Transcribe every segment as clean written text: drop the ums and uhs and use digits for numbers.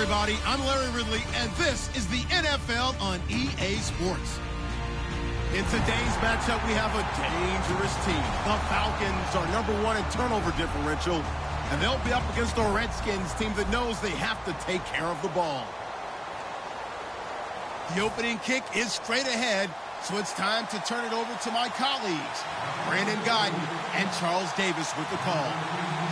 everybody. I'm Larry Ridley, and this is the NFL on EA Sports. In today's matchup, we have a dangerous team. The Falcons are #1 in turnover differential, and they'll be up against the Redskins team that knows they have to take care of the ball. The opening kick is straight ahead, so it's time to turn it over to my colleagues, Brandon Godden and Charles Davis with the call.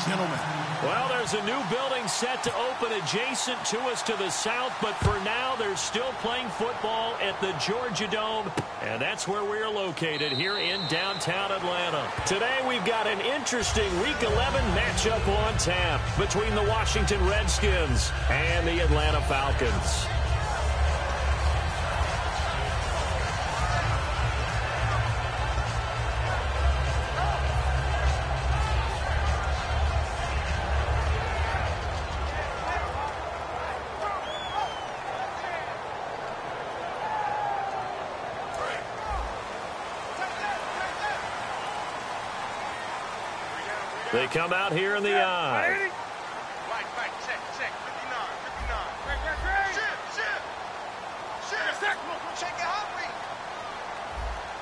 Gentlemen. Well, there's a new building set to open adjacent to us to the south, but for now, they're still playing football at the Georgia Dome, and that's where we're located here in downtown Atlanta. Today, we've got an interesting Week 11 matchup on tap between the Washington Redskins and the Atlanta Falcons. They come out here in the eye. Right, check, 59. Shit. Check it out,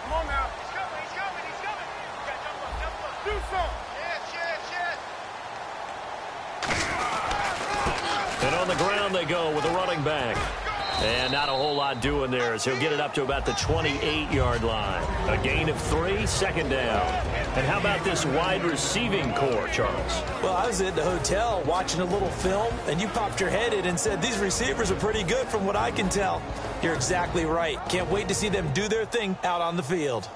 come on now. He's coming. You got double up. Do something. And on the ground they go with a running back. And not a whole lot doing there as he'll get it up to about the 28-yard line. A gain of 3, second down. And how about this wide receiving core, Charles? Well, I was at the hotel watching a little film, and you popped your head in and said, these receivers are pretty good from what I can tell. You're exactly right. Can't wait to see them do their thing out on the field.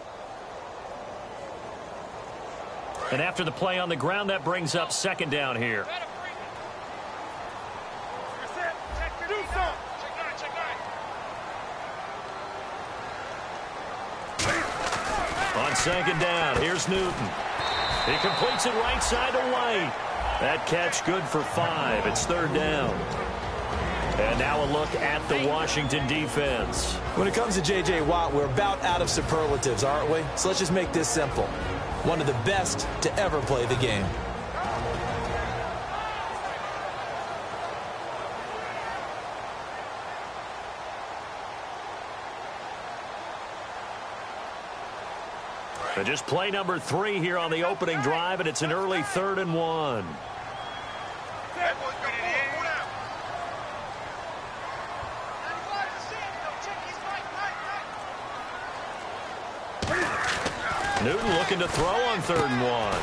And after the play on the ground, that brings up second down here. On second down, here's Newton. He completes it right side to White. That catch good for 5. It's third down. And now a look at the Washington defense. When it comes to J.J. Watt, we're about out of superlatives, aren't we? So let's just make this simple. One of the best to ever play the game. And just play number 3 here on the opening drive, and it's an early 3rd and 1. Newton looking to throw on 3rd and 1.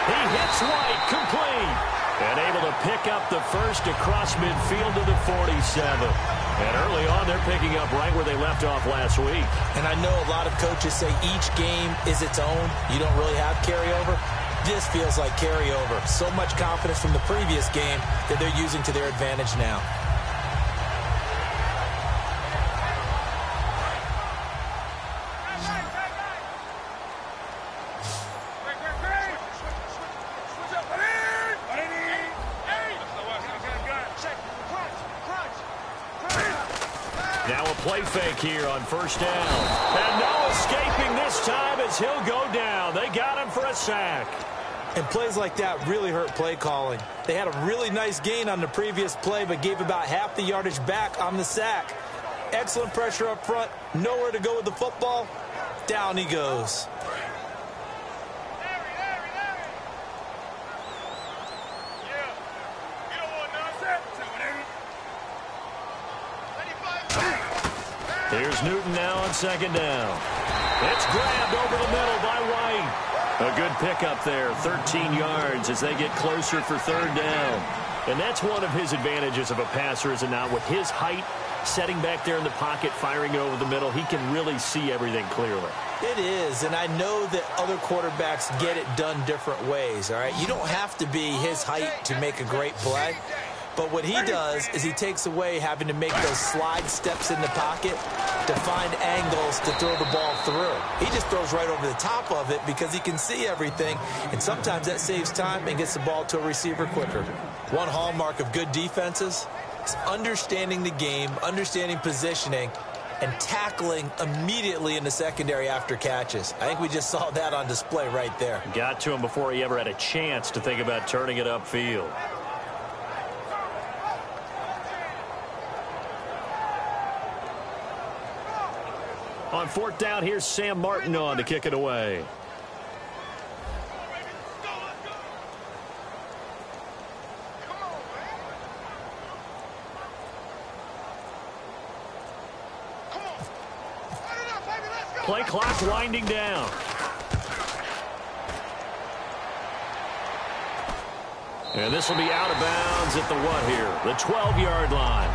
He hits White, complete. And able to pick up the first across midfield to the 47. And early on, they're picking up right where they left off last week. And I know a lot of coaches say each game is its own. You don't really have carryover. This feels like carryover. So much confidence from the previous game that they're using to their advantage now. Play fake here on first down. And no escaping this time as he'll go down. They got him for a sack. And plays like that really hurt play calling. They had a really nice gain on the previous play, but gave about half the yardage back on the sack. Excellent pressure up front. Nowhere to go with the football. Down he goes. Here's Newton now on second down. It's grabbed over the middle by White. A good pickup there, 13 yards as they get closer for third down. And that's one of his advantages of a passer, is it not? With his height, setting back there in the pocket, firing it over the middle, he can really see everything clearly. It is, and I know that other quarterbacks get it done different ways, all right? You don't have to be his height to make a great play. But what he does is he takes away having to make those slide steps in the pocket to find angles to throw the ball through. He just throws right over the top of it because he can see everything, and sometimes that saves time and gets the ball to a receiver quicker. One hallmark of good defenses is understanding the game, understanding positioning, and tackling immediately in the secondary after catches. I think we just saw that on display right there. Got to him before he ever had a chance to think about turning it upfield. On fourth down, here's Sam Martin on to kick it away. Play clock winding down. And this will be out of bounds at the what here? The 12-yard line.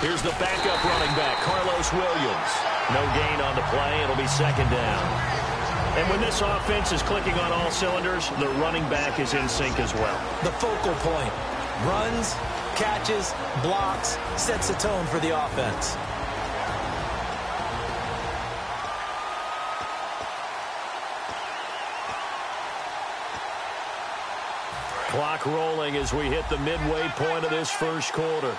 Here's the backup running back, Carlos Williams. No gain on the play. It'll be second down. And when this offense is clicking on all cylinders, the running back is in sync as well. The focal point. Runs, catches, blocks, sets the tone for the offense. Clock rolling as we hit the midway point of this first quarter.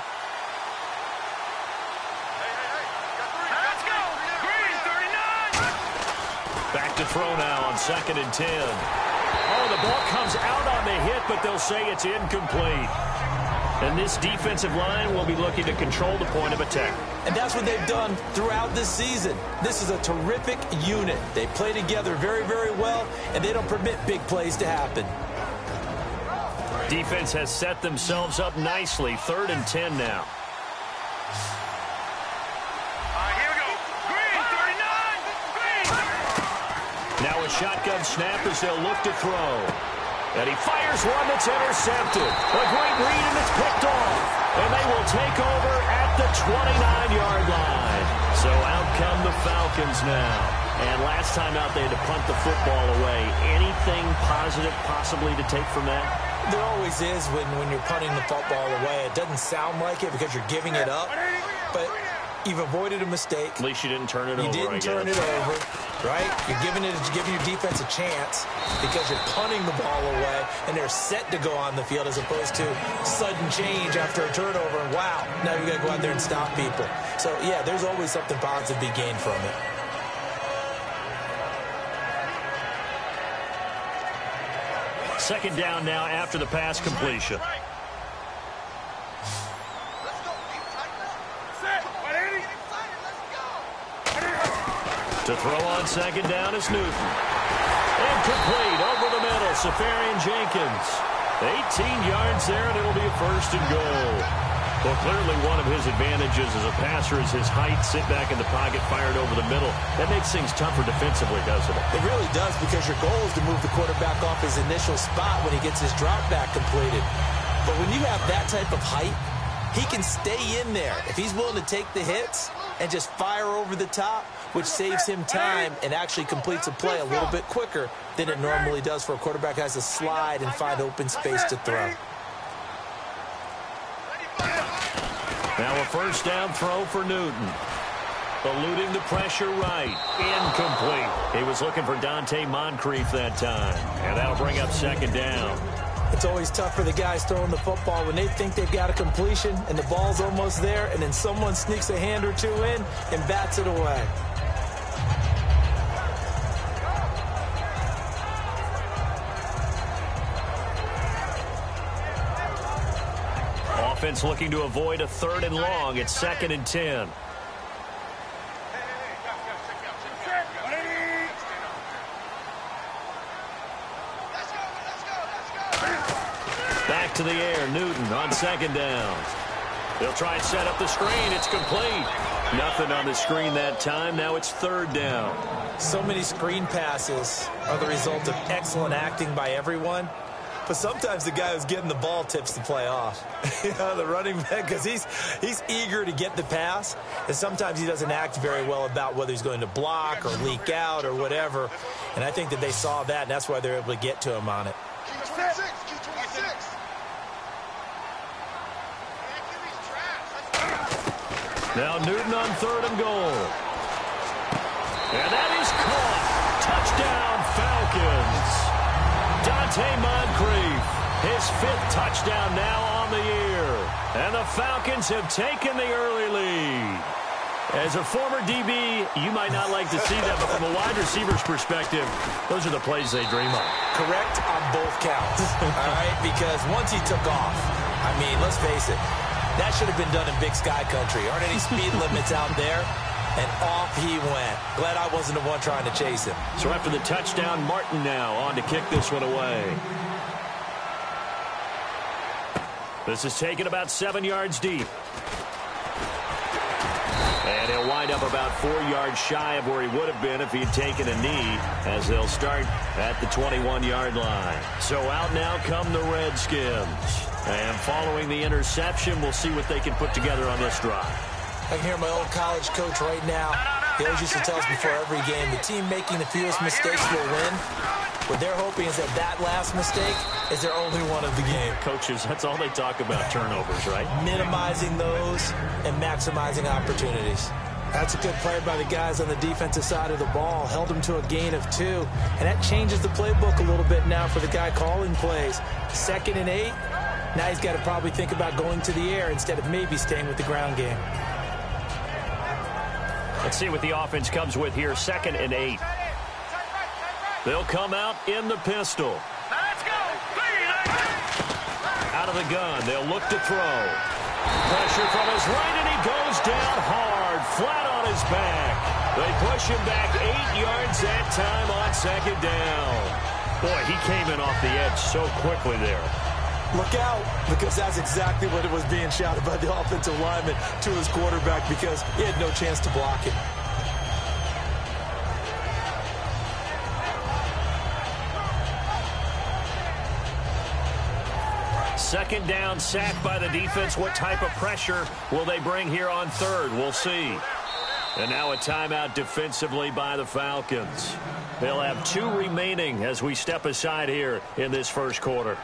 Back to throw now on 2nd and 10. Oh, the ball comes out on the hit, but they'll say it's incomplete. And this defensive line will be looking to control the point of attack. And that's what they've done throughout this season. This is a terrific unit. They play together very, very well, and they don't permit big plays to happen. Defense has set themselves up nicely. 3rd and 10 now. Now a shotgun snap as they'll look to throw. And he fires one that's intercepted. A great read, and it's picked off. And they will take over at the 29-yard line. So out come the Falcons now. And last time out, they had to punt the football away. Anything positive possibly to take from that? There always is when you're punting the football away. It doesn't sound like it because you're giving it up. But you've avoided a mistake. At least you didn't turn it over. You didn't turn it over, right? You're giving your defense a chance because you're punting the ball away, and they're set to go on the field as opposed to sudden change after a turnover. And wow, now you got to go out there and stop people. So yeah, there's always something positive to be gained from it. Second down now after the pass completion. To throw on second down is Newton. Incomplete over the middle. Safarian Jenkins. 18 yards there, and it'll be a 1st and goal. Well, clearly one of his advantages as a passer is his height. Sit back in the pocket, fired over the middle. That makes things tougher defensively, doesn't it? It really does, because your goal is to move the quarterback off his initial spot when he gets his drop back completed. But when you have that type of height, he can stay in there. If he's willing to take the hits and just fire over the top, which saves him time and actually completes a play a little bit quicker than it normally does for a quarterback who has to slide and find open space to throw. Now a 1st down throw for Newton. Eluding the pressure right. Incomplete. He was looking for Dante Moncrief that time. And that'll bring up 2nd down. It's always tough for the guys throwing the football when they think they've got a completion and the ball's almost there, and then someone sneaks a hand or two in and bats it away. Offense looking to avoid a 3rd and long. It's 2nd and 10. Back to the air. Newton on 2nd down. They'll try and set up the screen. It's complete. Nothing on the screen that time. Now it's 3rd down. So many screen passes are the result of excellent acting by everyone. But sometimes the guy who's getting the ball tips the play off. You know, the running back, because he's eager to get the pass, and sometimes he doesn't act very well about whether he's going to block or leak out or whatever. And I think that they saw that, and that's why they're able to get to him on it. Now Newton on 3rd and goal. And that is caught. Touchdown, Falcons. Dante Moncrief His 5th touchdown now on the year. And the Falcons have taken the early lead. As a former DB, you might not like to see that, but from a wide receiver's perspective, those are the plays they dream of. Correct on both counts, all right? Because once he took off, I mean, let's face it, that should have been done in Big Sky Country. Aren't any speed limits out there? And off he went. Glad I wasn't the one trying to chase him. So after the touchdown, Martin now on to kick this one away. This is taken about 7 yards deep. And he'll wind up about 4 yards shy of where he would have been if he'd taken a knee, as they'll start at the 21-yard line. So out now come the Redskins. And following the interception, we'll see what they can put together on this drive. I can hear my old college coach right now. He always used to tell us before every game, the team making the fewest mistakes will win. What they're hoping is that last mistake is their only one of the game. Coaches, that's all they talk about, turnovers, right? Minimizing those and maximizing opportunities. That's a good play by the guys on the defensive side of the ball. Held them to a gain of 2. And that changes the playbook a little bit now for the guy calling plays. 2nd and 8. Now he's got to probably think about going to the air instead of maybe staying with the ground game. Let's see what the offense comes with here. 2nd and 8. They'll come out in the pistol. Let's go. Out of the gun, they'll look to throw. Pressure from his right, and he goes down hard, flat on his back. They push him back 8 yards that time on 2nd down. Boy, he came in off the edge so quickly there. Look out, because that's exactly what it was being shouted by the offensive lineman to his quarterback, because he had no chance to block it. Second down, sacked by the defense. What type of pressure will they bring here on 3rd? We'll see. And now a timeout defensively by the Falcons. They'll have 2 remaining as we step aside here in this first quarter.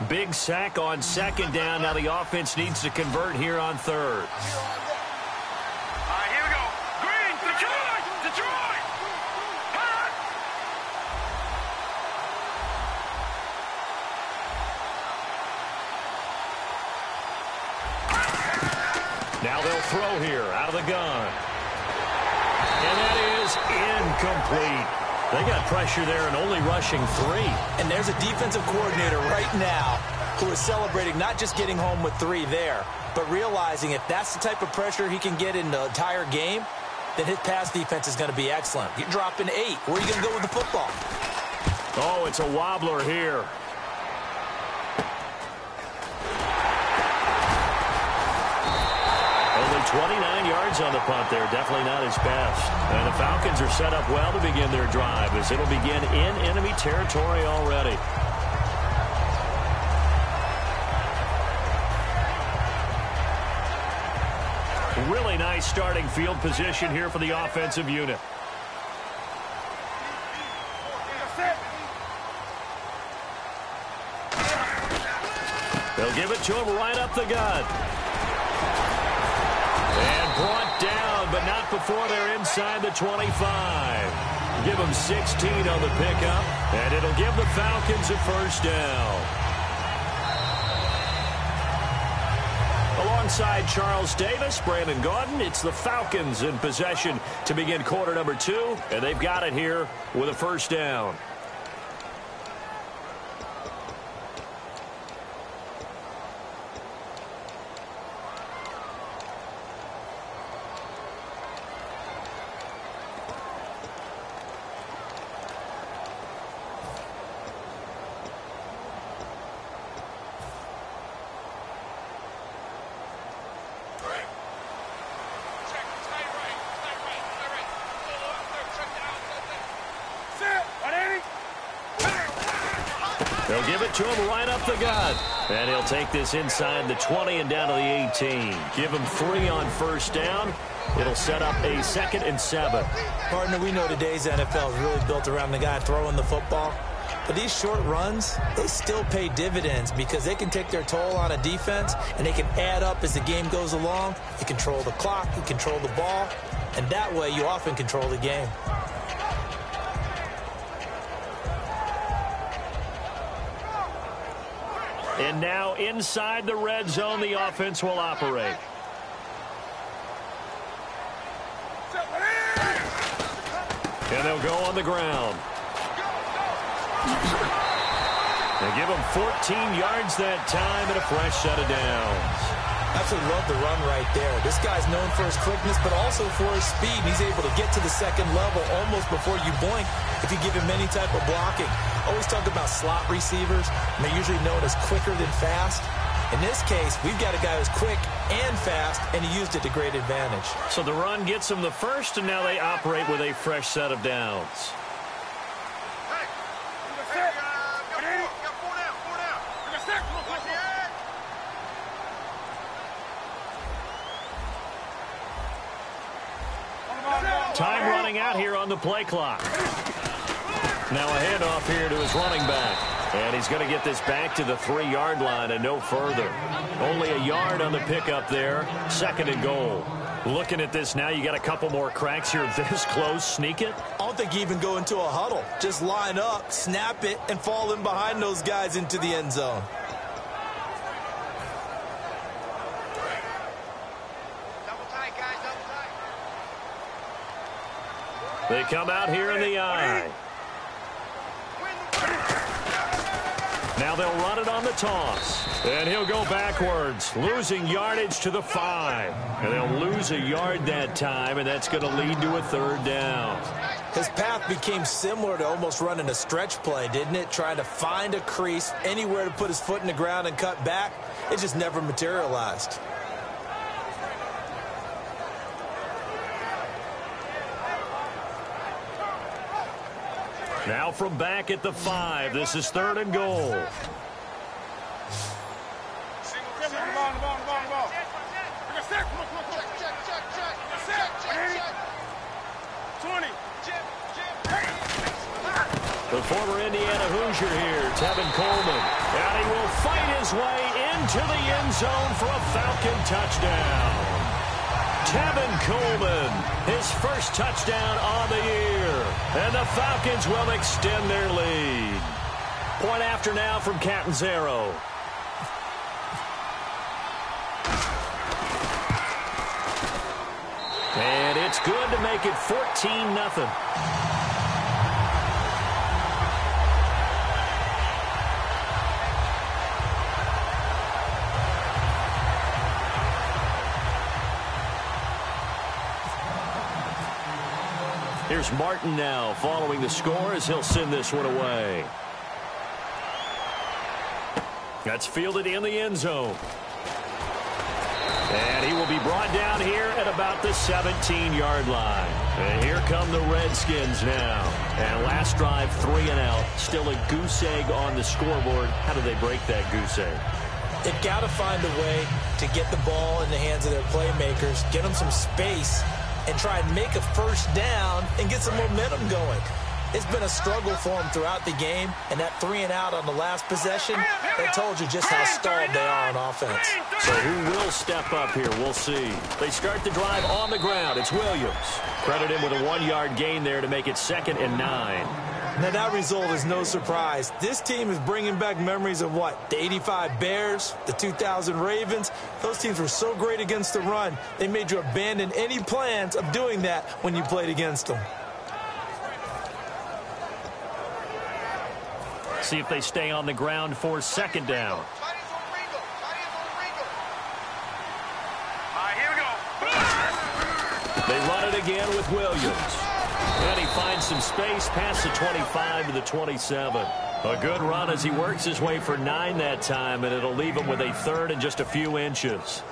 Big sack on 2nd down. Now the offense needs to convert here on 3rd. All right, here we go. Green, Detroit, Detroit. Hot. Now they'll throw here out of the gun. And that is incomplete. They got pressure there and only rushing 3. And there's a defensive coordinator right now who is celebrating not just getting home with 3 there, but realizing if that's the type of pressure he can get in the entire game, then his pass defense is going to be excellent. You're dropping 8. Where are you going to go with the football? Oh, it's a wobbler here. Only 29 yards on the punt there. Definitely not his best. And the Falcons are set up well to begin their drive, as it'll begin in enemy territory already. Really nice starting field position here for the offensive unit. They'll give it to him right up the gut. And brought down, but not before they're inside the 25. Give them 16 on the pickup, and it'll give the Falcons a first down. Alongside Charles Davis, Brandon Gaudin, it's the Falcons in possession to begin quarter number 2, and they've got it here with a first down. They'll give it to him right up the gut. And he'll take this inside the 20 and down to the 18. Give him 3 on first down. It'll set up a 2nd and 7. Partner, we know today's NFL is really built around the guy throwing the football. But these short runs, they still pay dividends because they can take their toll on a defense, and they can add up as the game goes along. You control the clock, you control the ball, and that way you often control the game. And now inside the red zone, the offense will operate. And they'll go on the ground. They give him 14 yards that time and a fresh set of downs. Absolutely love the run right there. This guy's known for his quickness, but also for his speed. And he's able to get to the second level almost before you blink if you give him any type of blocking. Always talk about slot receivers, and they're usually known as quicker than fast. In this case, we've got a guy who's quick and fast, and he used it to great advantage. So the run gets him the first, and now they operate with a fresh set of downs. Time running out here on the play clock. Now a handoff here to his running back. And he's going to get this back to the 3-yard line and no further. Only a yard on the pickup there. 2nd and goal. Looking at this now, you got a couple more cracks here this close. Sneak it? I don't think you even go into a huddle. Just line up, snap it, and fall in behind those guys into the end zone. They come out here in the I. Now they'll run it on the toss. And he'll go backwards, losing yardage to the 5. And they'll lose a yard that time, and that's going to lead to a 3rd down. His path became similar to almost running a stretch play, didn't it? Trying to find a crease, anywhere to put his foot in the ground and cut back. It just never materialized. Now from back at the 5, this is 3rd and goal. The former Indiana Hoosier here, Tevin Coleman. And he will fight his way into the end zone for a Falcon touchdown. Tevin Coleman, his first touchdown on the year. And the Falcons will extend their lead. Point after now from Catanzaro. And it's good to make it 14-0. Here's Martin now following the score as he'll send this one away. That's fielded in the end zone. And he will be brought down here at about the 17-yard line. And here come the Redskins now. And last drive, 3 and out. Still a goose egg on the scoreboard. How do they break that goose egg? They've got to find a way to get the ball in the hands of their playmakers, get them some space, and try and make a first down and get some momentum going. It's been a struggle for them throughout the game, and that 3 and out on the last possession, that told you just how stalled they are on offense. So who will step up here? We'll see. They start the drive on the ground. It's Williams. Credit him with a 1-yard gain there to make it 2nd and 9. Now, that result is no surprise. This team is bringing back memories of what? The 85 Bears, the 2000 Ravens. Those teams were so great against the run, they made you abandon any plans of doing that when you played against them. See if they stay on the ground for 2nd down. They run it again with Williams. And he finds some space past the 25 to the 27. A good run as he works his way for 9 that time, and it'll leave him with a 3rd and just a few inches.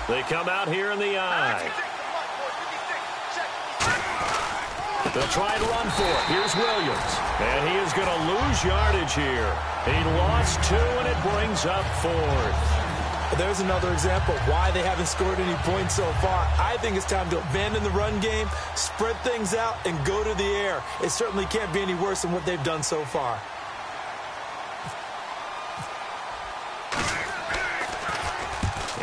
They come out here in the I. They'll try and run for it. Here's Williams. And he is going to lose yardage here. He lost 2, and it brings up 4th. There's another example of why they haven't scored any points so far. I think it's time to abandon the run game, spread things out, and go to the air. It certainly can't be any worse than what they've done so far.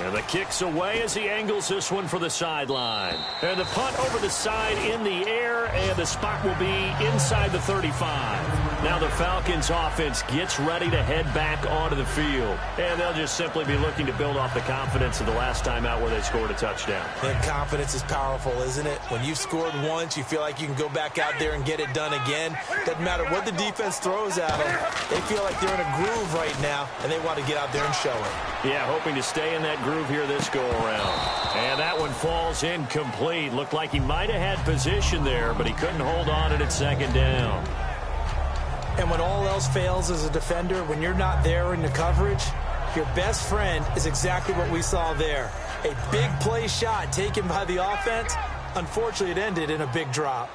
And the kick's away as he angles this one for the sideline. And the punt over the side in the air, and the spot will be inside the 35. Now the Falcons offense gets ready to head back onto the field. And they'll just simply be looking to build off the confidence of the last time out where they scored a touchdown. And confidence is powerful, isn't it? When you've scored once, you feel like you can go back out there and get it done again. Doesn't matter what the defense throws at them. They feel like they're in a groove right now, and they want to get out there and show it. Yeah, hoping to stay in that groove here this go-around. And that one falls incomplete. Looked like he might have had position there, but he couldn't hold on at second down. And when all else fails as a defender, when you're not there in the coverage, your best friend is exactly what we saw there. A big play shot taken by the offense. Unfortunately, it ended in a big drop.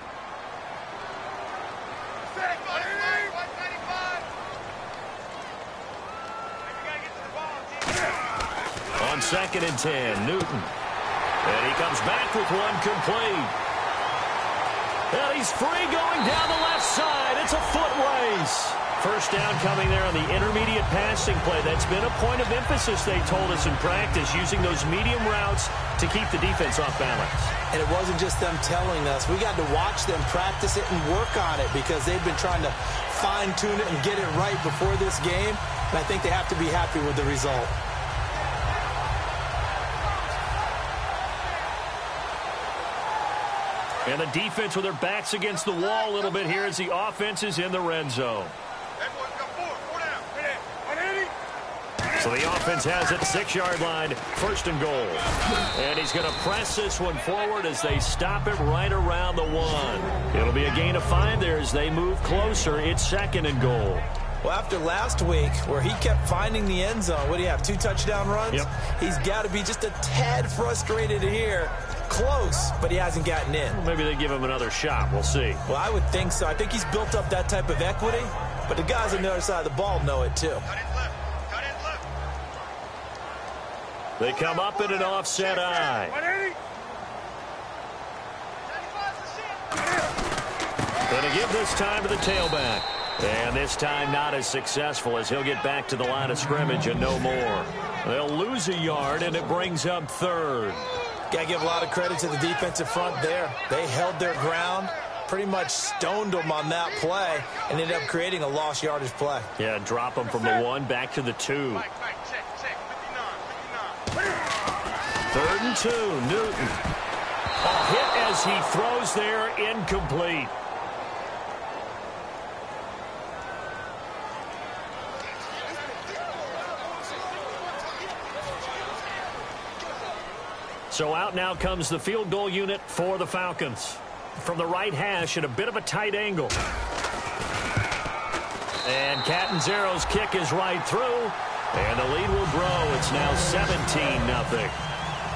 On 2nd and 10, Newton. And he comes back with one complete. And he's free going down the left side. It's a foot race. First down coming there on the intermediate passing play. That's been a point of emphasis, they told us in practice, using those medium routes to keep the defense off balance. And it wasn't just them telling us. We got to watch them practice it and work on it because they've been trying to fine-tune it and get it right before this game. And I think they have to be happy with the result. And the defense with their backs against the wall a little bit here as the offense is in the red zone. So the offense has it, 6-yard line, 1st and goal. And he's going to press this one forward as they stop it right around the 1. It'll be a gain of 5 there as they move closer. It's 2nd and goal. Well, after last week where he kept finding the end zone, what do you have, 2 touchdown runs? Yep. He's got to be just a tad frustrated here. Close, but he hasn't gotten in. Well, maybe they give him another shot. We'll see. Well, I would think so. I think he's built up that type of equity, but the guys on the other side of the ball know it too. They come up in an offset eye. Gonna give this time to the tailback. And this time not as successful as he'll get back to the line of scrimmage and no more. They'll lose a yard, and it brings up 3rd. Got to give a lot of credit to the defensive front there. They held their ground, pretty much stoned them on that play, and ended up creating a lost yardage play. Yeah, drop them from the 1 back to the 2. 3rd and 2, Newton. A hit as he throws there, incomplete. So out now comes the field goal unit for the Falcons. From the right hash at a bit of a tight angle. And Catanzaro's kick is right through. And the lead will grow. It's now 17-0.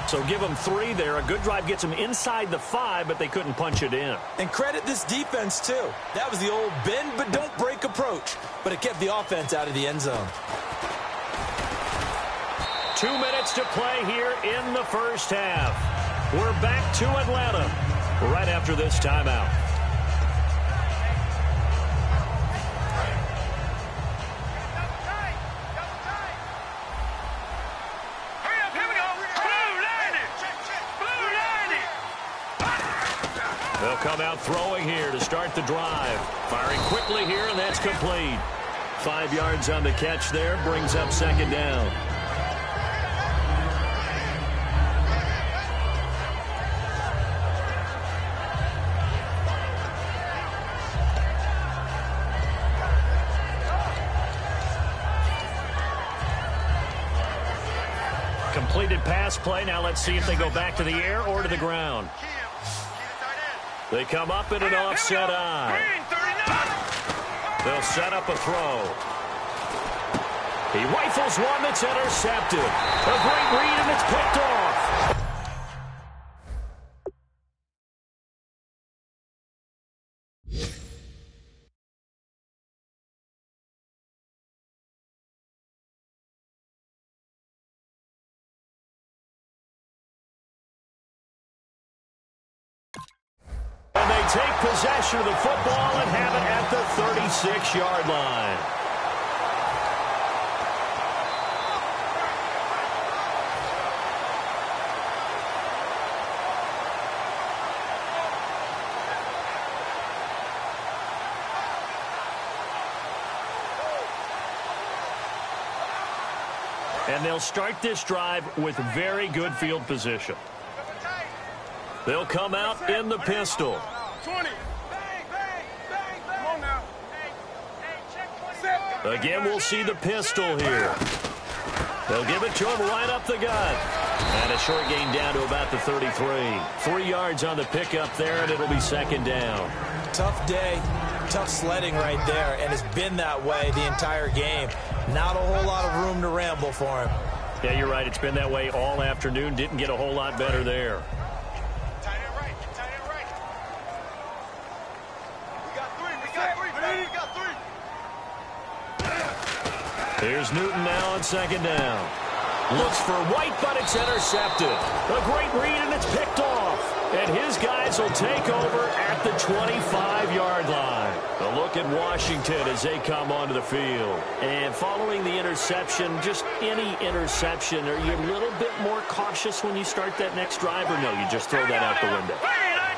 So give them 3 there. A good drive gets them inside the 5, but they couldn't punch it in. And credit this defense, too. That was the old bend but don't break approach. But it kept the offense out of the end zone. 2 minutes to play here in the first half. We're back to Atlanta right after this timeout. They'll come out throwing here to start the drive. Firing quickly here, and that's complete. 5 yards on the catch there, brings up 2nd down. Completed pass play. Now let's see if they go back to the air or to the ground. They come up in an offset eye. They'll set up a throw. He rifles one that's intercepted. A great read, and it's picked off. And they take possession of the football and have it at the 36-yard line. And they'll start this drive with very good field position. They'll come out in the pistol. 20. Bang, bang, bang, bang. Come on now. Again, we'll see the pistol here. They'll give it to him right up the gut. And a short gain down to about the 33. 3 yards on the pickup there, and it'll be second down. Tough day, tough sledding right there, and it's been that way the entire game. Not a whole lot of room to ramble for him. Yeah, you're right. It's been that way all afternoon. Didn't get a whole lot better there. Tight end right. Tight end right. We got three. We got three. We got three. Here's Newton now on second down. Looks for White, but it's intercepted. A great read, and it's picked off. And his guys will take over at the 25-yard line. A look at Washington as they come onto the field. And following the interception, just any interception, are you a little bit more cautious when you start that next drive, or no, you just throw that out the window?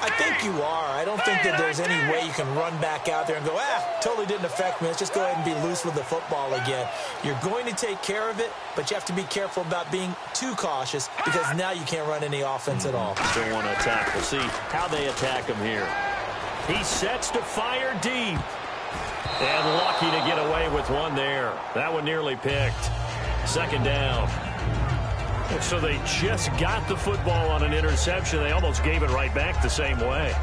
I think you are. I don't think that there's any way you can run back out there and go, totally didn't affect me. Let's just go ahead and be loose with the football again. You're going to take care of it, but you have to be careful about being too cautious because now you can't run any offense at all. Still want to attack. We'll see how they attack him here. He sets to fire deep. And lucky to get away with one there. That one nearly picked. Second down. So they just got the football on an interception. They almost gave it right back the same way.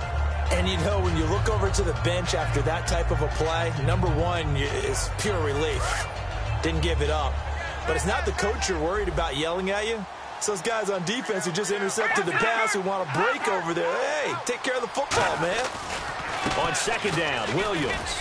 And, you know, when you look over to the bench after that type of a play, number one is pure relief. Didn't give it up. But it's not the coach you're worried about yelling at you. It's those guys on defense who just intercepted the pass who want to break over there. Hey, take care of the football, man. On second down, Williams.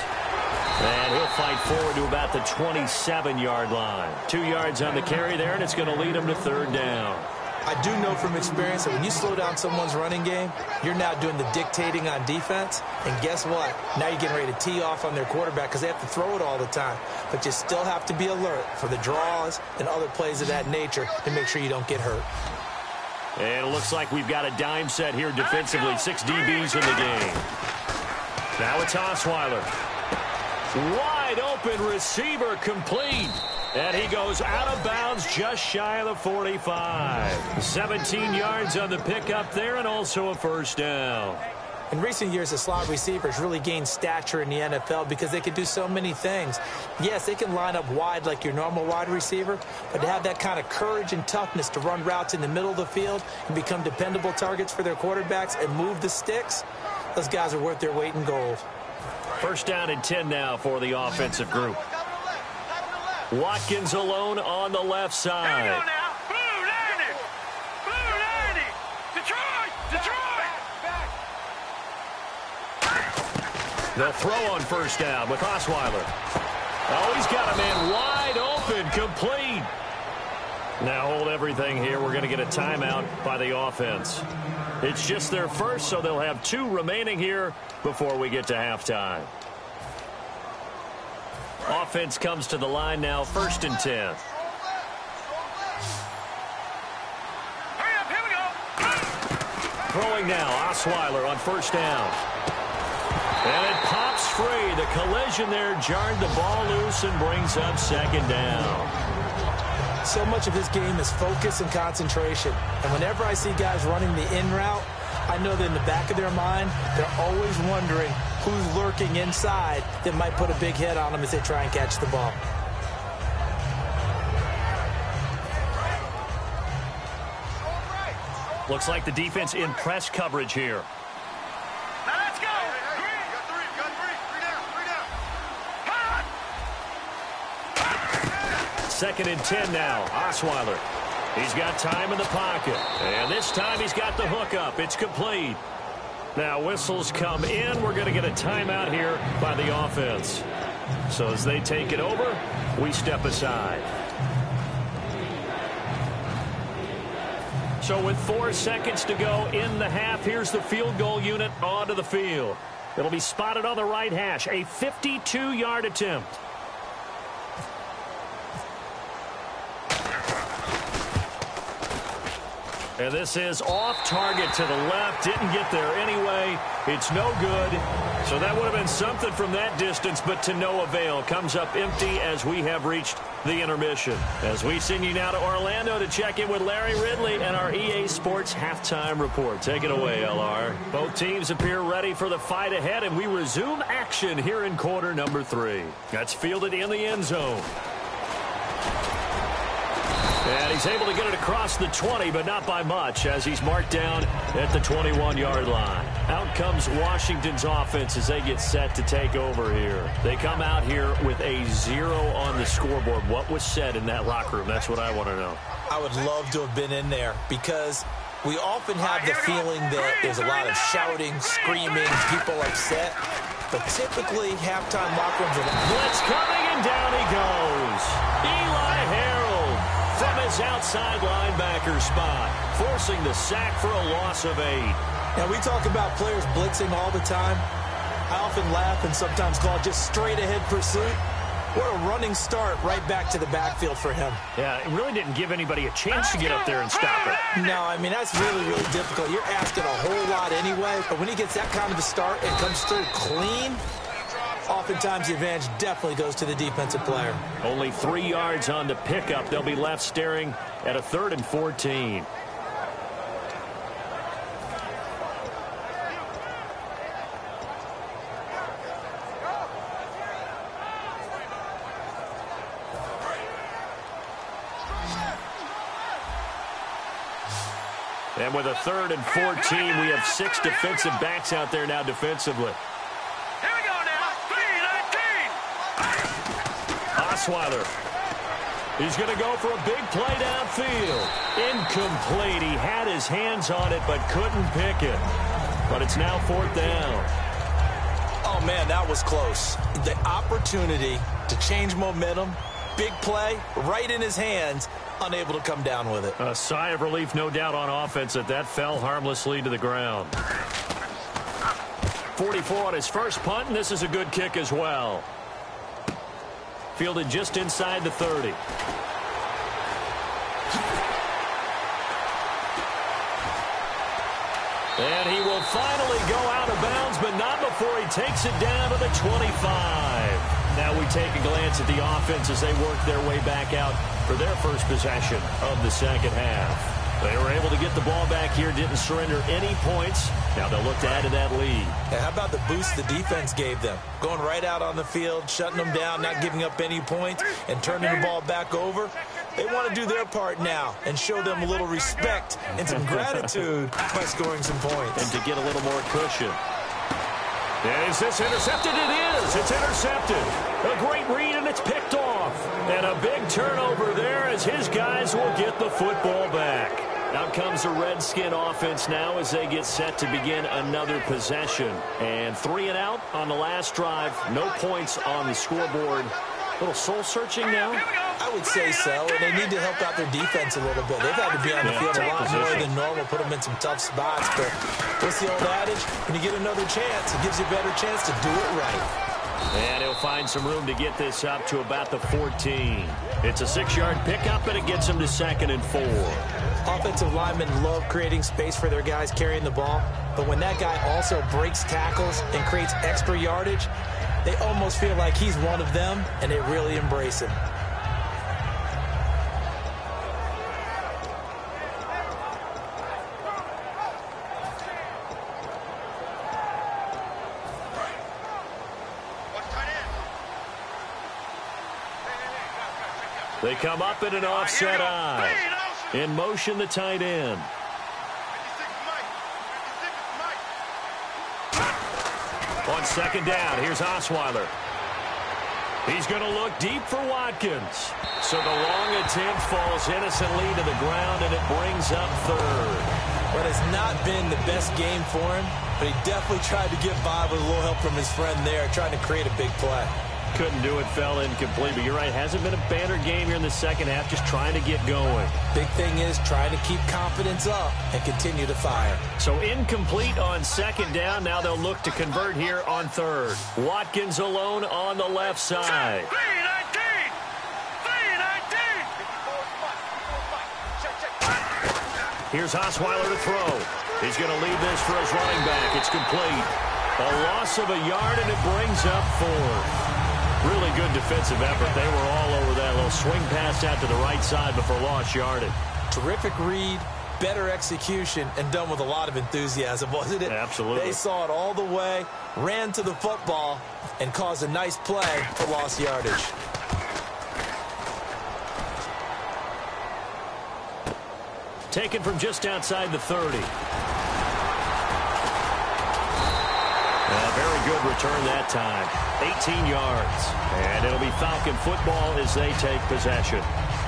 And he'll fight forward to about the 27-yard line. 2 yards on the carry there, and it's going to lead him to third down. I do know from experience that when you slow down someone's running game, you're now doing the dictating on defense. And guess what? Now you're getting ready to tee off on their quarterback because they have to throw it all the time. But you still have to be alert for the draws and other plays of that nature to make sure you don't get hurt. And it looks like we've got a dime set here defensively. 6 DBs in the game. Now it's Osweiler. Wide open receiver complete. And he goes out of bounds just shy of the 45. 17 yards on the pickup there and also a first down. In recent years, the slot receivers really gained stature in the NFL because they can do so many things. Yes, they can line up wide like your normal wide receiver, but to have that kind of courage and toughness to run routes in the middle of the field and become dependable targets for their quarterbacks and move the sticks, those guys are worth their weight in gold. First down and 10 now for the offensive group. Watkins alone on the left side. Here we go now. Blue landing. Blue landing. Detroit. Detroit. They'll throw on first down with Osweiler. Oh, he's got a man wide open, complete. Now hold everything here. We're going to get a timeout by the offense. It's just their first, so they'll have 2 remaining here before we get to halftime. Offense comes to the line now, 1st and 10. Hurry up, here we go. Throwing now, Osweiler on first down. And it pops free. The collision there jarred the ball loose and brings up second down. So much of his game is focus and concentration. And whenever I see guys running the in route, I know that in the back of their mind, they're always wondering who's lurking inside that might put a big hit on them as they try and catch the ball. Looks like the defense in press coverage here. Now let's go. Three. Got three. Three down. Hot. 2nd and 10 now. Osweiler. He's got time in the pocket. And this time he's got the hook up. It's complete. Now whistles come in. We're going to get a timeout here by the offense. So as they take it over, we step aside. So with 4 seconds to go in the half, here's the field goal unit onto the field. It'll be spotted on the right hash, a 52-yard attempt. And this is off target to the left. Didn't get there anyway. It's no good. So that would have been something from that distance, but to no avail. Comes up empty as we have reached the intermission. As we send you now to Orlando to check in with Larry Ridley and our EA Sports halftime report. Take it away, LR. Both teams appear ready for the fight ahead, and we resume action here in quarter number 3. That's fielded in the end zone. And he's able to get it across the 20, but not by much, as he's marked down at the 21-yard line. Out comes Washington's offense as they get set to take over here. They come out here with a 0 on the scoreboard. What was said in that locker room? That's what I want to know. I would love to have been in there because we often have the feeling that there's a lot of shouting, screaming, people upset. But typically, halftime locker rooms are like, blitz coming, and down he goes. Eli Harold from his outside linebacker spot, forcing the sack for a loss of 8. Now, we talk about players blitzing all the time. I often laugh and sometimes call it just straight-ahead pursuit. What a running start right back to the backfield for him. Yeah, it really didn't give anybody a chance to get up there and stop it. No, I mean, that's really, really difficult. You're asking a whole lot anyway, but when he gets that kind of a start and comes through clean, oftentimes the advantage definitely goes to the defensive player. Only 3 yards on the pickup. They'll be left staring at a 3rd and 14. And with a 3rd and 14, we have 6 defensive backs out there now defensively. Osweiler. He's going to go for a big play downfield. Incomplete. He had his hands on it but couldn't pick it. But it's now 4th down. Oh, man, that was close. The opportunity to change momentum, big play, right in his hands, unable to come down with it. A sigh of relief, no doubt, on offense that fell harmlessly to the ground. 44 on his first punt, and this is a good kick as well. Fielded just inside the 30. And he will finally go out of bounds, but not before he takes it down to the 25. Now we take a glance at the offense as they work their way back out for their first possession of the second half. They were able to get the ball back here, didn't surrender any points. Now they'll look to add to that lead. Yeah, how about the boost the defense gave them? Going right out on the field, shutting them down, not giving up any points, and turning the ball back over. They want to do their part now and show them a little respect and some gratitude by scoring some points. And to get a little more cushion. And is this intercepted? It is. It's intercepted. A great read, and it's picked off. And a big turnover there as his guys will get the football back. Out comes the Redskin offense now as they get set to begin another possession. And 3 and out on the last drive. No points on the scoreboard. A little soul-searching now? I would say so, and they need to help out their defense a little bit. They've had to be on the field a lot more than normal, put them in some tough spots. But what's the old adage? When you get another chance, it gives you a better chance to do it right. And he'll find some room to get this up to about the 14. It's a 6-yard pickup, and it gets him to 2nd and 4. Offensive linemen love creating space for their guys carrying the ball, but when that guy also breaks tackles and creates extra yardage, they almost feel like he's one of them, and they really embrace him. They come up in an offset eye. In motion, the tight end. On 2nd down, here's Osweiler. He's going to look deep for Watkins. So the long attempt falls innocently to the ground, and it brings up 3rd. But it's not been the best game for him, but he definitely tried to get by with a little help from his friend there, trying to create a big play. Couldn't do it, fell incomplete. But you're right, hasn't been a banner game here in the second half, just trying to get going. Big thing is trying to keep confidence up and continue to fire. So incomplete on second down. Now they'll look to convert here on third. Watkins alone on the left side. Here's Osweiler to throw. He's going to leave this for his running back. It's complete. A loss of a yard, and it brings up fourth. Really good defensive effort. They were all over that little swing pass out to the right side before lost yardage. Terrific read, better execution, and done with a lot of enthusiasm, wasn't it? Absolutely. They saw it all the way, ran to the football, and caused a nice play for lost yardage. Taken from just outside the 30. Very good return that time. 18 yards. And it'll be Falcon football as they take possession.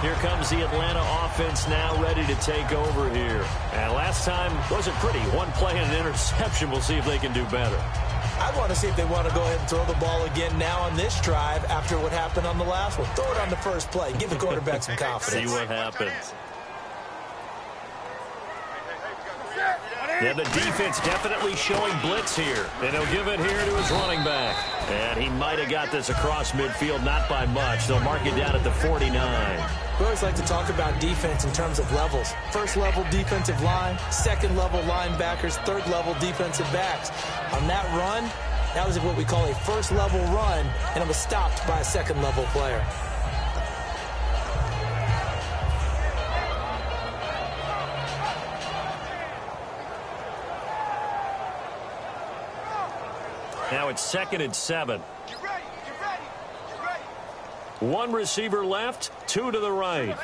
Here comes the Atlanta offense now ready to take over here. And last time wasn't pretty. One play and an interception. We'll see if they can do better. I want to see if they want to go ahead and throw the ball again now on this drive after what happened on the last one. Throw it on the first play. Give the quarterback some confidence. See what happens. Yeah, the defense definitely showing blitz here. And he'll give it here to his running back. And he might have got this across midfield, not by much. They'll mark it down at the 49. We always like to talk about defense in terms of levels. First level defensive line, second level linebackers, third level defensive backs. On that run, that was what we call a first level run, and it was stopped by a second level player. Now it's 2nd and 7. One receiver left, two to the right.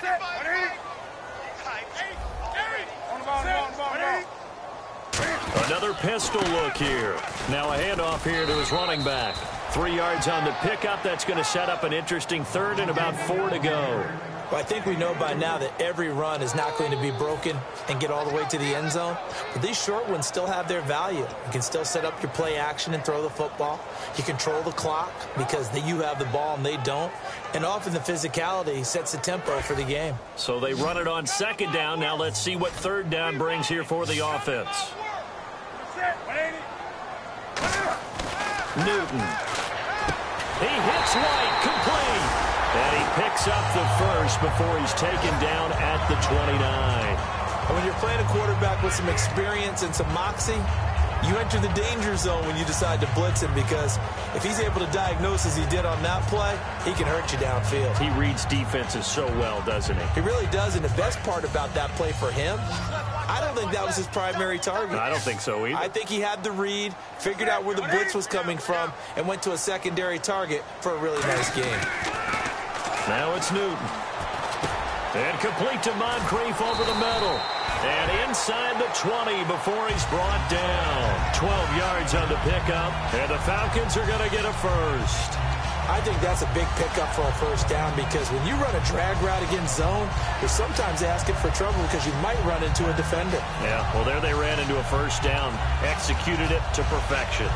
Another pistol look here. Now a handoff here to his running back. 3 yards on the pickup. That's going to set up an interesting third and about 4 to go. Well, I think we know by now that every run is not going to be broken and get all the way to the end zone. But these short ones still have their value. You can still set up your play action and throw the football. You control the clock because you have the ball and they don't. And often the physicality sets the tempo for the game. So they run it on second down. Now let's see what third down brings here for the offense. Newton. He hits White, complete. And he picks up the first before he's taken down at the 29. And when you're playing a quarterback with some experience and some moxie, you enter the danger zone when you decide to blitz him, because if he's able to diagnose as he did on that play, he can hurt you downfield. He reads defenses so well, doesn't he? He really does, and the best part about that play for him, I don't think that was his primary target. I don't think so either. I think he had the read, figured out where the blitz was coming from, and went to a secondary target for a really nice game. Now it's Newton. And complete to Moncrief over the middle. And inside the 20 before he's brought down. 12 yards on the pickup. And the Falcons are going to get a first. I think that's a big pickup for a first down, because when you run a drag route against zone, you're sometimes asking for trouble because you might run into a defender. Yeah, well, there they ran into a first down. Executed it to perfection.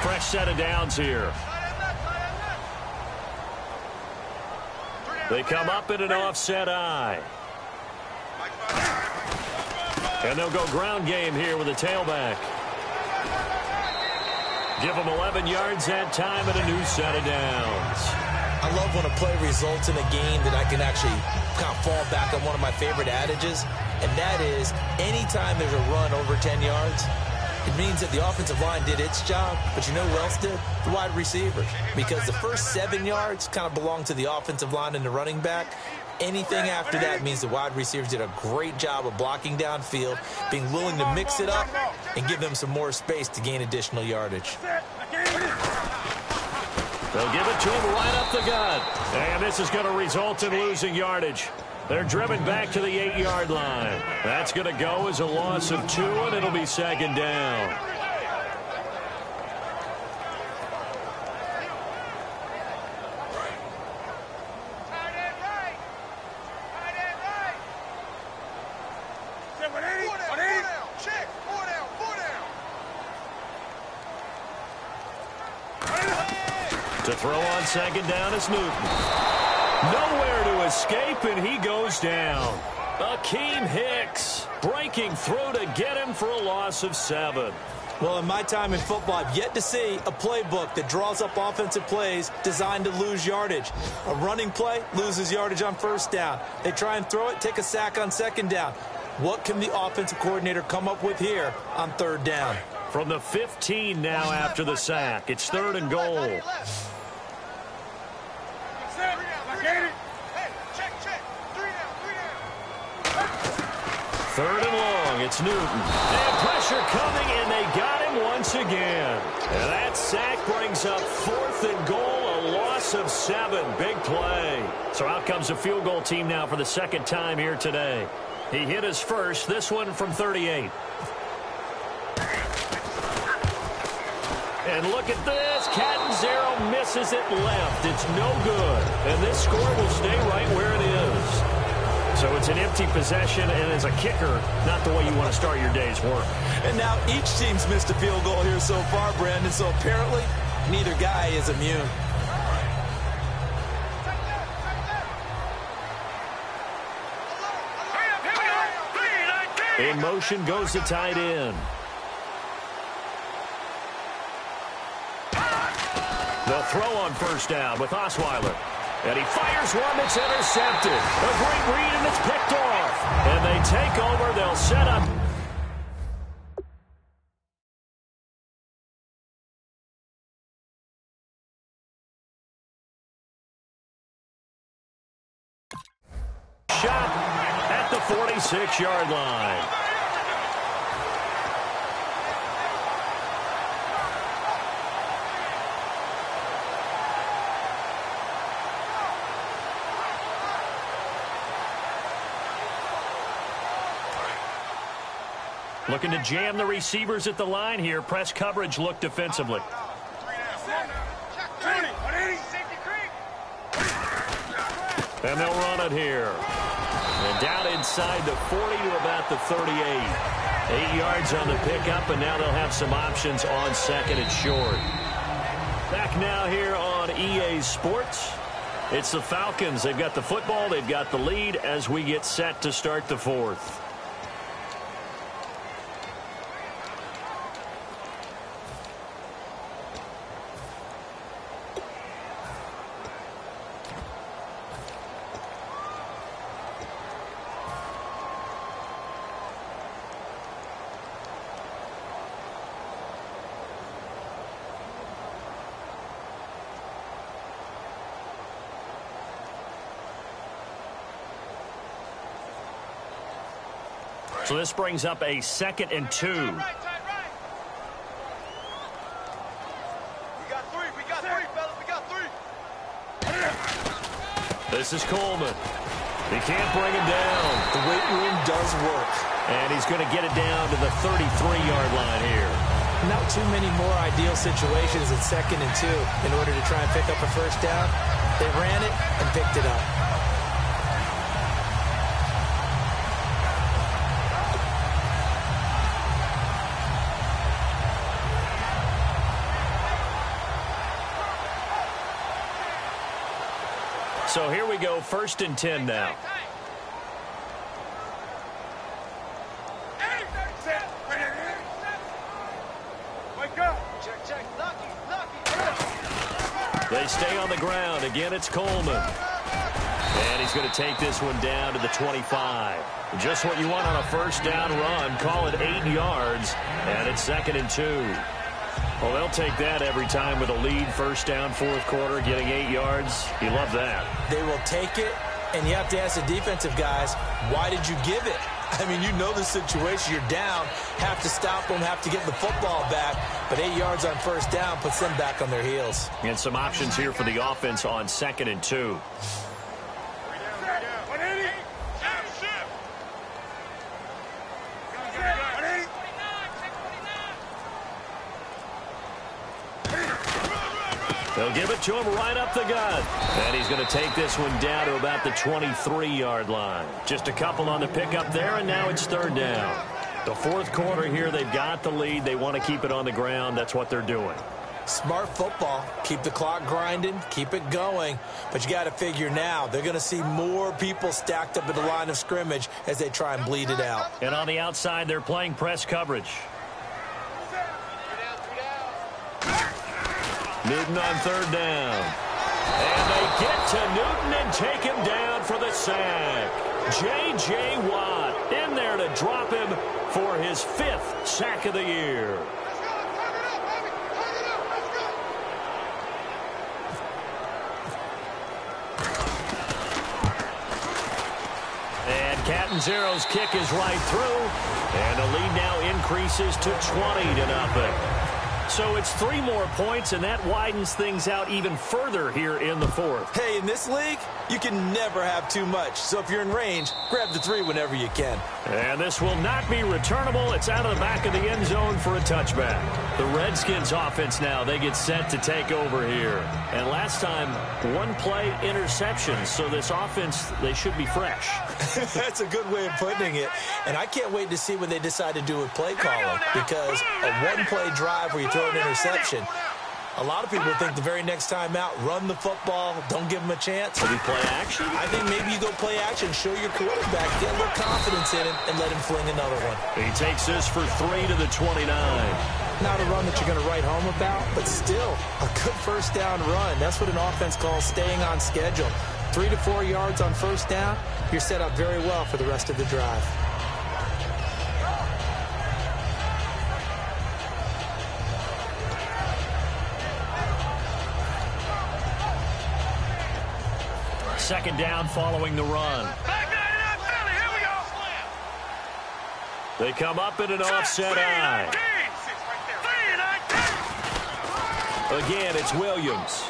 Fresh set of downs here. They come up in an offset eye. And they'll go ground game here with a tailback. Give them 11 yards that time and a new set of downs. I love when a play results in a game that I can actually kind of fall back on one of my favorite adages, and that is anytime there's a run over 10 yards, it means that the offensive line did its job, but you know who else did? The wide receivers. Because the first 7 yards kind of belong to the offensive line and the running back. Anything after that means the wide receivers did a great job of blocking downfield, being willing to mix it up, and give them some more space to gain additional yardage. They'll give it to him right up the gut. And this is going to result in losing yardage. They're driven back to the 8-yard line. That's going to go as a loss of 2, and it'll be second down. throw on second down is Newton. Nowhere to escape, and he goes down. Akeem Hicks breaking through to get him for a loss of 7. Well, in my time in football, I've yet to see a playbook that draws up offensive plays designed to lose yardage. A running play loses yardage on first down. They try and throw it, take a sack on second down. What can the offensive coordinator come up with here on third down? From the 15 now after the sack. It's 3rd and goal. Third and long, it's Newton. And pressure coming, and they got him once again. And that sack brings up 4th and goal, a loss of 7. Big play. So out comes the field goal team now for the second time here today. He hit his first, this one from 38. And look at this. Catanzaro misses it left. It's no good. And this score will stay right where it is. So it's an empty possession, and as a kicker, not the way you want to start your day's work. And now each team's missed a field goal here so far, Brandon, so apparently neither guy is immune. In motion goes the tight end. The throw on first down with Osweiler. And he fires one that's intercepted. A great read, and it's picked off. And they take over. They'll set up. Shot at the 46-yard line. Looking to jam the receivers at the line here. Press coverage look defensively. And they'll run it here. And down inside the 40 to about the 38. 8 yards on the pickup, and now they'll have some options on second and short. Back now here on EA Sports. It's the Falcons. They've got the football. They've got the lead as we get set to start the fourth. So this brings up a 2nd and 2. We got three, fellas. We got three. This is Coleman. He can't bring him down. The weight room does work. And he's going to get it down to the 33-yard line here. Not too many more ideal situations in 2nd and 2 in order to try and pick up a first down. They ran it and picked it up. So here we go, 1st and 10 now. They stay on the ground. Again, it's Coleman. And he's going to take this one down to the 25. Just what you want on a first down run. Call it 8 yards. And it's 2nd and 2. Well, they'll take that every time with a lead. First down, 4th quarter, getting 8 yards. You love that. They will take it, and you have to ask the defensive guys, why did you give it? I mean, you know the situation. You're down, have to stop them, have to get the football back. But 8 yards on first down puts them back on their heels. And some options here for the offense on 2nd and 2. They'll give it to him right up the gut. And he's going to take this one down to about the 23-yard line. Just a couple on the pickup there, and now it's 3rd down. The 4th quarter here, they've got the lead. They want to keep it on the ground. That's what they're doing. Smart football. Keep the clock grinding, keep it going. But you got to figure now, they're going to see more people stacked up at the line of scrimmage as they try and bleed it out. And on the outside, they're playing press coverage. Newton on third down. And they get to Newton and take him down for the sack. J.J. Watt in there to drop him for his 5th sack of the year. And Catanzaro's kick is right through. And the lead now increases to 20-0. So it's 3 more points, and that widens things out even further here in the 4th. Hey, in this league, you can never have too much. So if you're in range, grab the 3 whenever you can. And this will not be returnable. It's out of the back of the end zone for a touchback. The Redskins offense now, they get set to take over here. And last time, 1-play interception. So this offense, they should be fresh. That's a good way of putting it. And I can't wait to see when they decide to do a play calling, because a 1-play drive where you throw an interception, a lot of people think the very next time out, run the football, don't give them a chance. Did he play action? I think maybe you go play action, show your quarterback, get a little confidence in him, and let him fling another one. He takes this for 3 to the 29. Not a run that you're going to write home about, but still a good first down run. That's what an offense calls staying on schedule. 3 to 4 yards on first down, you're set up very well for the rest of the drive. Second down following the run. They come up in an offset eye. Again, it's Williams.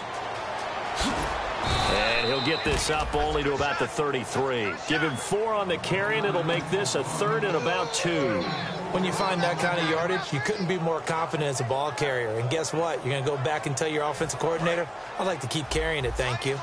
And he'll get this up only to about the 33. Give him 4 on the carry, and it'll make this a 3rd and about 2. When you find that kind of yardage, you couldn't be more confident as a ball carrier. And guess what? You're going to go back and tell your offensive coordinator, I'd like to keep carrying it, thank you.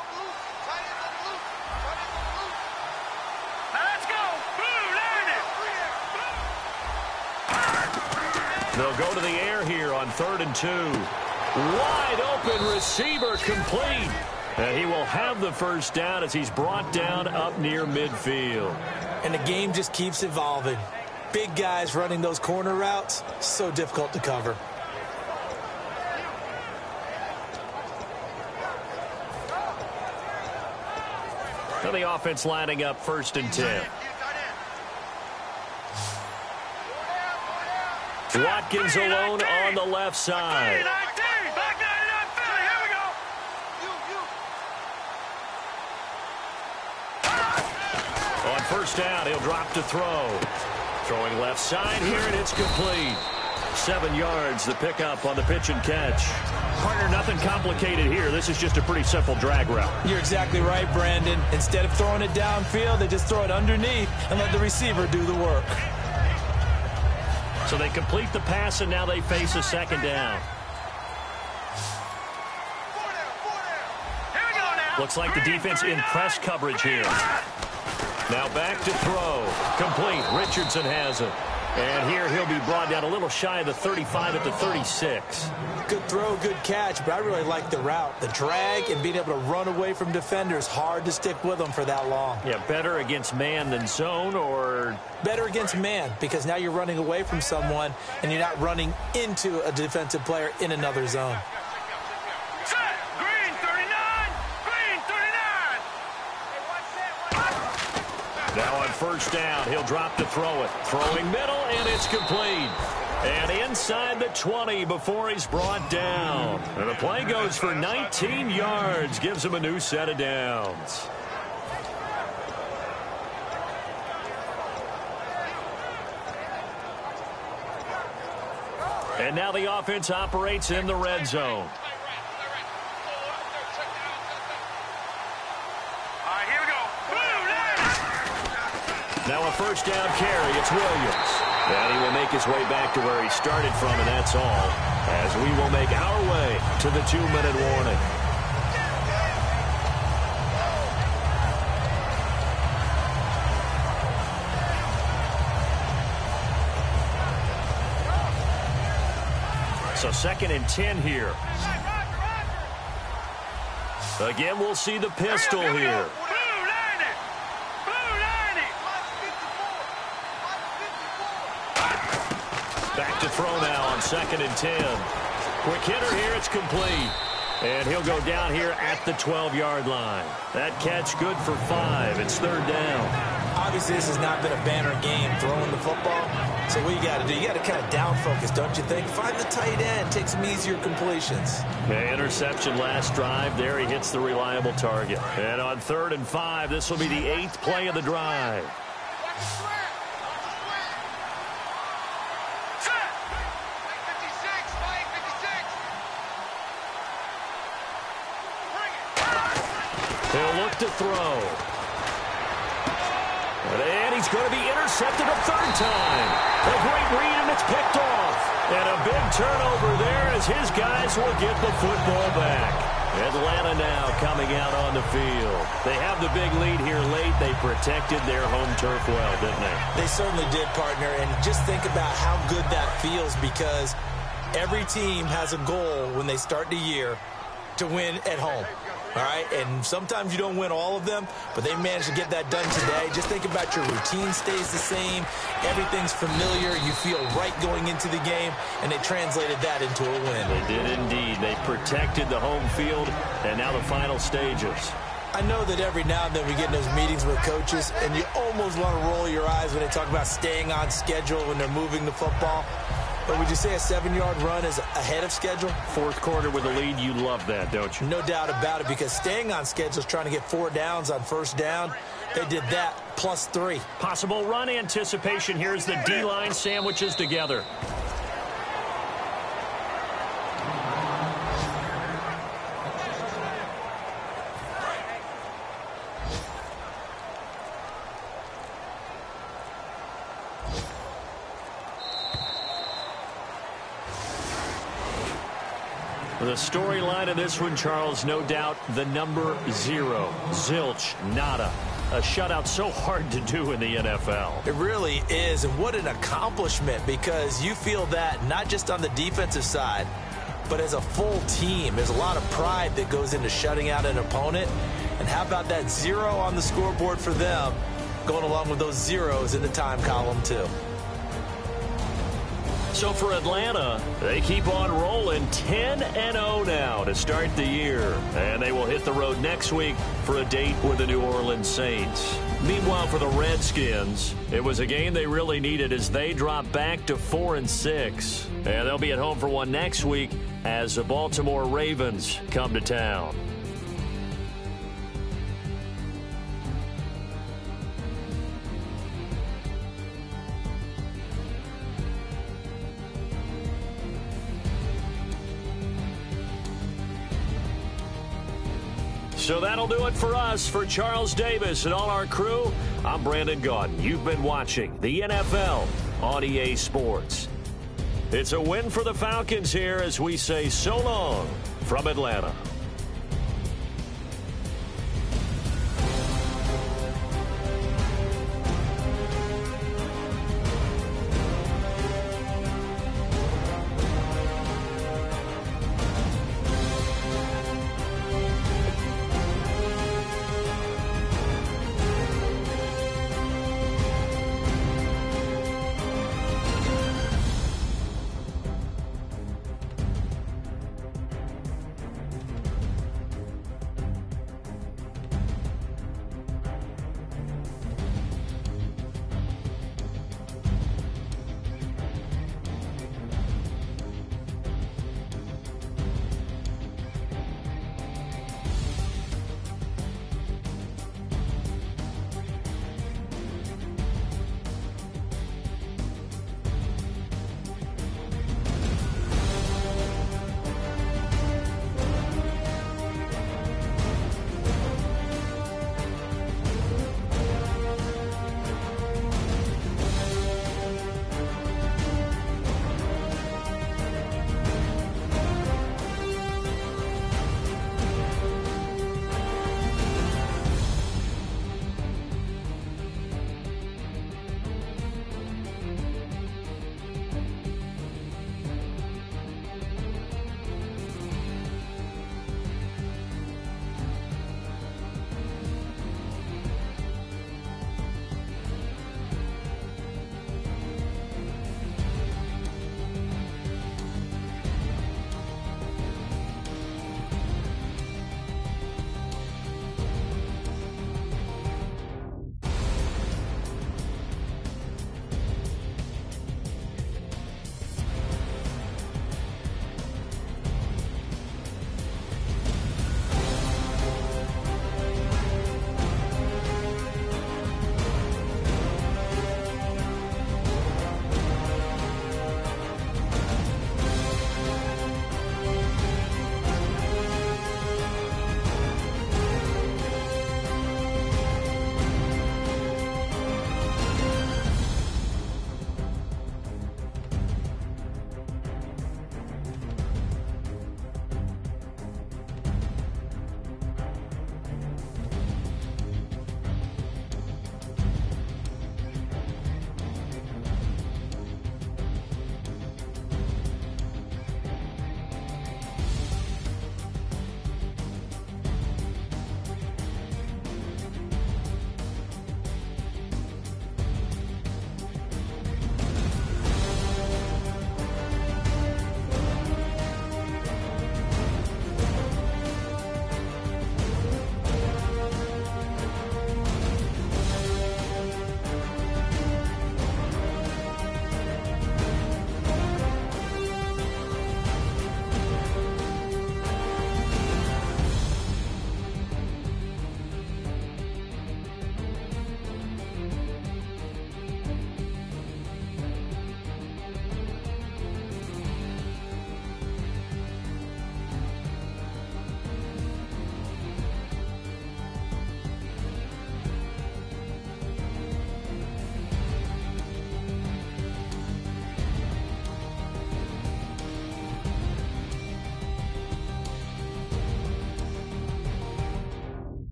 They'll go to the air here on 3rd and 2. Wide open receiver complete. And he will have the first down as he's brought down up near midfield. And the game just keeps evolving. Big guys running those corner routes, so difficult to cover. So the offense lining up 1st and 10. Watkins alone on the left side. On first down, he'll drop to throw. Throwing left side here, and it's complete. 7 yards, the pickup on the pitch and catch. Partner, nothing complicated here. This is just a pretty simple drag route. You're exactly right, Brandon. Instead of throwing it downfield, they just throw it underneath and let the receiver do the work. So they complete the pass, and now they face a second down. Looks like the defense in press coverage here. Now back to throw. Complete. Richardson has it. And here he'll be brought down a little shy of the 35 at the 36. Good throw, good catch, but I really like the route. The drag and being able to run away from defenders, hard to stick with them for that long. Yeah, better against man than zone, or? Better against man, because now you're running away from someone and you're not running into a defensive player in another zone. Now on first down, he'll drop to throw it. Throwing middle, and it's complete. And inside the 20 before he's brought down. And the play goes for 19 yards, gives him a new set of downs. And now the offense operates in the red zone. Now a first down carry. It's Williams. And he will make his way back to where he started from, and that's all. As we will make our way to the 2-minute warning. So 2nd and 10 here. Again, we'll see the pistol here. Back to throw now on 2nd and 10. Quick hitter here. It's complete. And he'll go down here at the 12-yard line. That catch good for 5. It's 3rd down. Obviously, this has not been a banner game throwing the football. So what you got to do, you got to kind of down focus, don't you think? Find the tight end. Take some easier completions. Okay, interception last drive. There he hits the reliable target. And on 3rd and 5, this will be the 8th play of the drive. He'll look to throw. And he's going to be intercepted a 3rd time. A great read, and it's picked off. And a big turnover there as his guys will get the football back. Atlanta now coming out on the field. They have the big lead here late. They protected their home turf well, didn't they? They certainly did, partner. And just think about how good that feels, because every team has a goal when they start the year to win at home. All right, and sometimes you don't win all of them, but they managed to get that done today. Just think about your routine stays the same. Everything's familiar. You feel right going into the game, and they translated that into a win. They did indeed. They protected the home field, and now the final stages. I know that every now and then we get in those meetings with coaches, and you almost want to roll your eyes when they talk about staying on schedule when they're moving the football. But would you say a 7-yard run is ahead of schedule? 4th quarter with a lead, you love that, don't you? No doubt about it, because staying on schedule is trying to get 4 downs on 1st down. They did that plus 3. Possible run anticipation. Here's the D-line sandwiches together. The storyline of this one, Charles, no doubt the number 0. Zilch, nada. A shutout so hard to do in the NFL. It really is, and what an accomplishment, because you feel that not just on the defensive side, but as a full team. There's a lot of pride that goes into shutting out an opponent. And how about that 0 on the scoreboard for them, going along with those zeros in the time column, too. So for Atlanta, they keep on rolling 10-0 now to start the year. And they will hit the road next week for a date with the New Orleans Saints. Meanwhile, for the Redskins, it was a game they really needed as they drop back to 4-6. And they'll be at home for one next week as the Baltimore Ravens come to town. So that'll do it for us. For Charles Davis and all our crew, I'm Brandon Gaudin. You've been watching the NFL on EA Sports. It's a win for the Falcons here as we say so long from Atlanta.